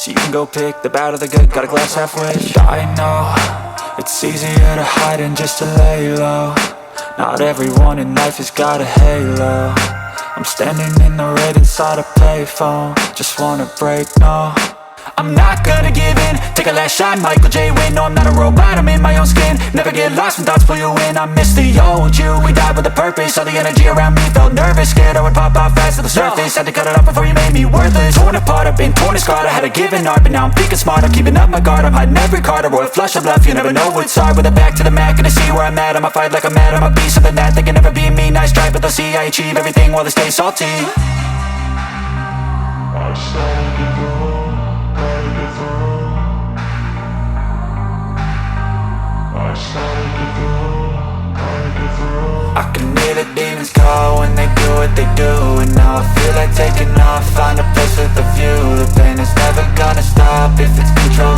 So you can go pick the bad or the good, got a glass halfway. I know, it's easier to hide than just to lay low. Not everyone in life has got a halo. I'm standing in the red inside a payphone. Just wanna break, no, I'm not gonna give in. Take a last shot, Michael J. Win. No, I'm not a robot, I'm in my own skin. Never get lost when thoughts pull you in. I miss the old you, we died with a purpose. All the energy around me felt nervous. Scared I would pop out fast to the surface. Had to cut it off before you made me worthless. Torn apart, I've been torn and scarred. I had a given art, but now I'm thinking smart. I'm keeping up my guard, I'm hiding every card. A royal flush of bluff, you never know what's hard. With a back to the mat, gonna see where I'm at. I'ma fight like I'm mad, I'ma be something that they can never be me. Nice try, but they'll see I achieve everything while they stay salty. I started to go. I can hear the demons call when they do what they do. And now I feel like taking off, find a place with a view. The pain is never gonna stop if it's controlled